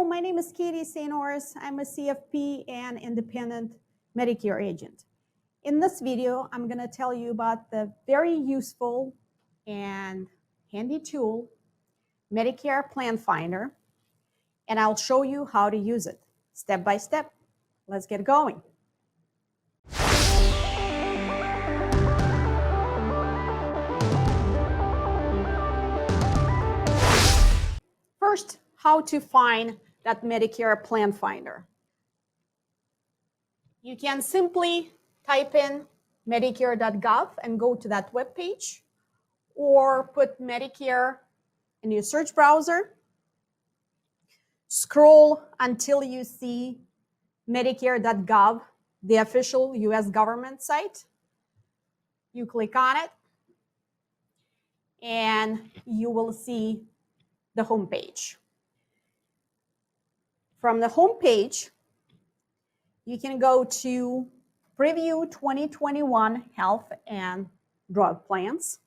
my name is Katie St. Ours. I'm a CFP and independent Medicare agent. In this video, I'm going to tell you about the very useful and handy tool, Medicare Plan Finder, and I'll show you how to use it step by step. Let's get going. First, how to find that Medicare Plan Finder. You can simply type in Medicare.gov and go to that web page, or put Medicare in your search browser. Scroll until you see Medicare.gov, the official US government site. You click on it, and you will see the home page. From the home page, you can go to Preview 2021 Health and Drug Plans,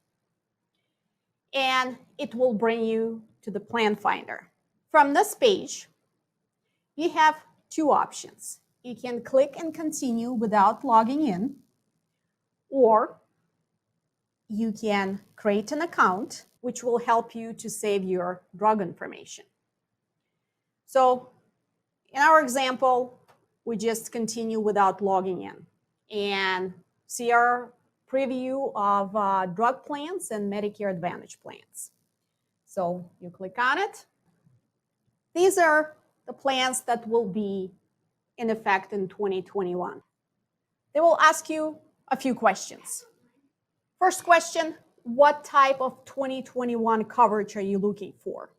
and it will bring you to the Plan Finder. From this page, you have two options. You can click and continue without logging in, or you can create an account, which will help you to save your drug information. So in our example, we just continue without logging in and see our preview of drug plans and Medicare Advantage plans. So you click on it. These are the plans that will be in effect in 2021. They will ask you a few questions. First question, what type of 2021 coverage are you looking for?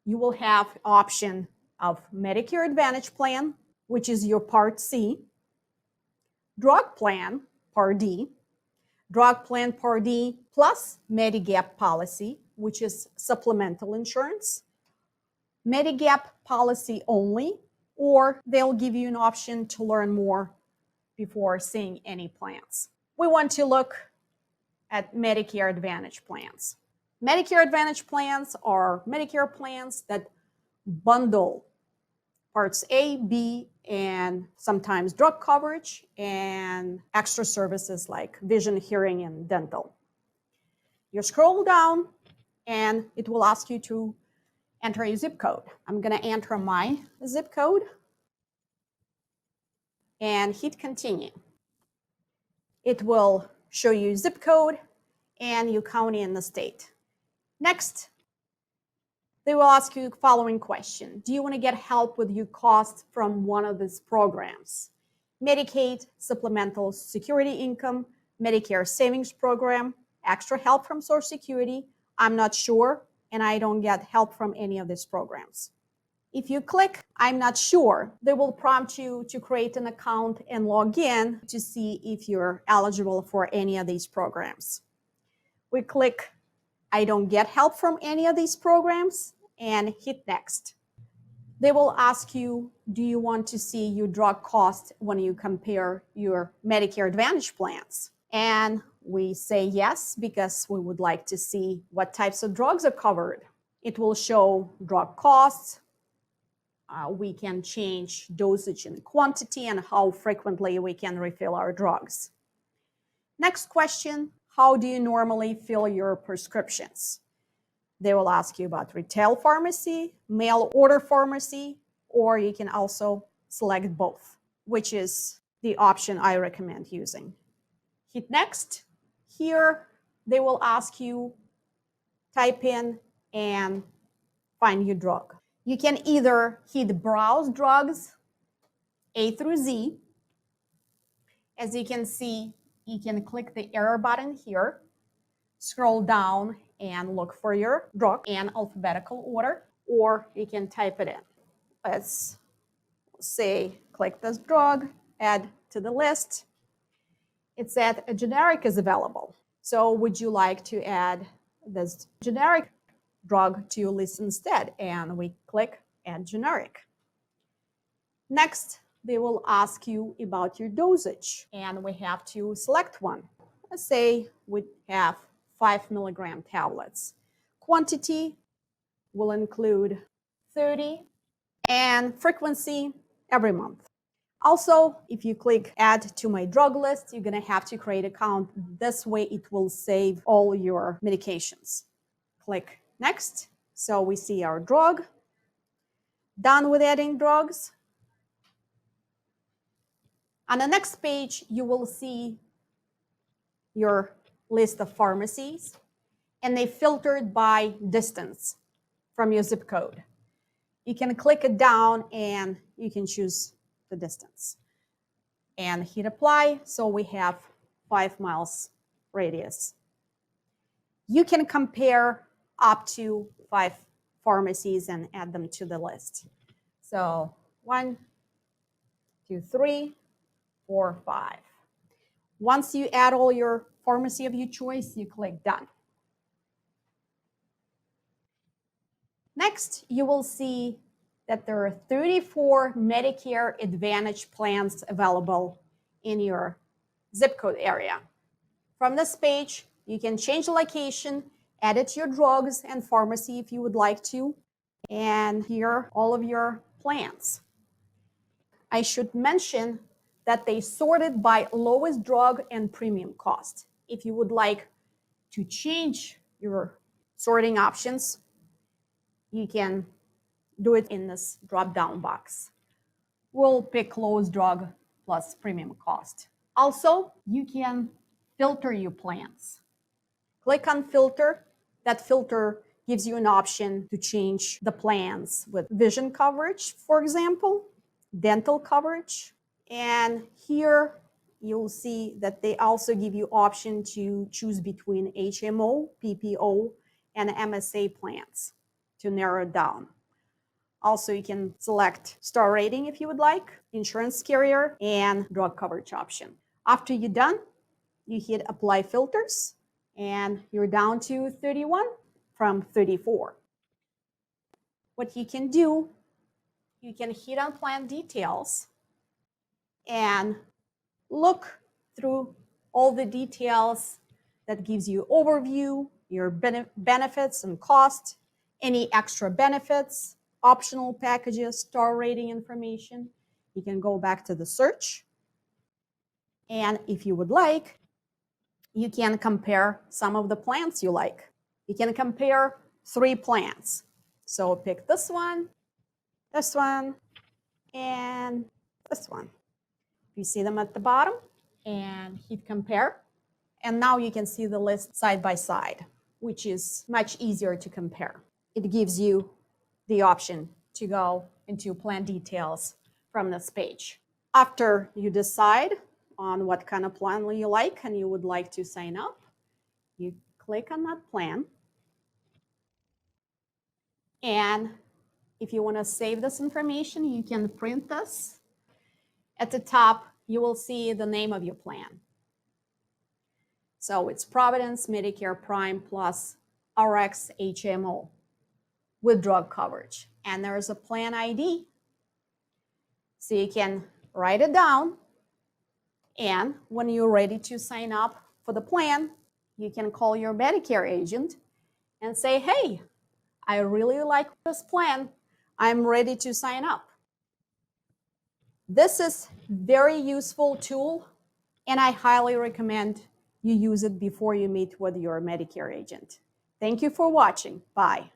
You will have option of Medicare Advantage Plan, which is your Part C, Drug Plan, Part D, Drug Plan Part D plus Medigap policy, which is supplemental insurance, Medigap policy only, or they'll give you an option to learn more before seeing any plans. We want to look at Medicare Advantage plans. Medicare Advantage plans are Medicare plans that bundle Parts A, B, and sometimes drug coverage and extra services like vision, hearing, and dental. You scroll down and it will ask you to enter a zip code. I'm going to enter my zip code and hit continue. It will show you zip code and your county and the state. Next, they will ask you the following question. Do you want to get help with your costs from one of these programs? Medicaid, Supplemental Security Income, Medicare Savings Program, extra help from Social Security? I'm not sure, and I don't get help from any of these programs. If you click, I'm not sure, they will prompt you to create an account and log in to see if you're eligible for any of these programs. We click, I don't get help from any of these programs, and hit next. They will ask you, do you want to see your drug costs when you compare your Medicare Advantage plans? And we say yes, because we would like to see what types of drugs are covered. It will show drug costs. We can change dosage and quantity and how frequently we can refill our drugs. Next question, how do you normally fill your prescriptions? They will ask you about retail pharmacy, mail order pharmacy, or you can also select both, which is the option I recommend using. Hit next. Here, they will ask you, type in and find your drug. You can either hit Browse Drugs, A through Z. As you can see, you can click the arrow button here, scroll down and look for your drug in alphabetical order, or you can type it in. Let's say, click this drug, add to the list. It said a generic is available. So would you like to add this generic drug to your list instead? And we click add generic. Next, they will ask you about your dosage, and we have to select one. Let's say we have 5 milligram tablets. Quantity will include 30 and frequency every month. Also, if you click add to my drug list, you're going to have to create an account. This way it will save all your medications. Click next. So we see our drug. Done with adding drugs. On the next page, you will see your list of pharmacies, and they filtered by distance from your zip code. You can click it down and you can choose the distance and hit apply. So we have 5 miles radius. You can compare up to 5 pharmacies and add them to the list. So 1, 2, 3, 4, 5. Once you add all your pharmacy of your choice, you click done. Next, you will see that there are 34 Medicare Advantage plans available in your zip code area. From this page, you can change the location, edit your drugs and pharmacy if you would like to, and here all of your plans. I should mention that they sorted by lowest drug and premium cost. If you would like to change your sorting options, you can do it in this drop-down box. We'll pick lowest drug plus premium cost. Also, you can filter your plans. Click on filter. That filter gives you an option to change the plans with vision coverage, for example, dental coverage. And here you'll see that they also give you option to choose between HMO, PPO, and MSA plans to narrow it down. Also, you can select star rating if you would like, insurance carrier, and drug coverage option. After you're done, you hit apply filters, and you're down to 31 from 34. What you can do, you can hit on plan details and look through all the details that gives you overview, your benefits and cost, any extra benefits, optional packages, star rating information. You can go back to the search. And if you would like, you can compare some of the plans you like. You can compare 3 plans. So pick this one, and this one. You see them at the bottom and hit compare. And now you can see the list side by side, which is much easier to compare. It gives you the option to go into plan details from this page. After you decide on what kind of plan you like and you would like to sign up, you click on that plan. And if you want to save this information, you can print this. At the top, you will see the name of your plan. So it's Providence Medicare Prime Plus RX HMO with drug coverage. And there's a plan ID. So you can write it down. And when you're ready to sign up for the plan, you can call your Medicare agent and say, hey, I really like this plan. I'm ready to sign up. This is a very useful tool, and I highly recommend you use it before you meet with your Medicare agent. Thank you for watching. Bye.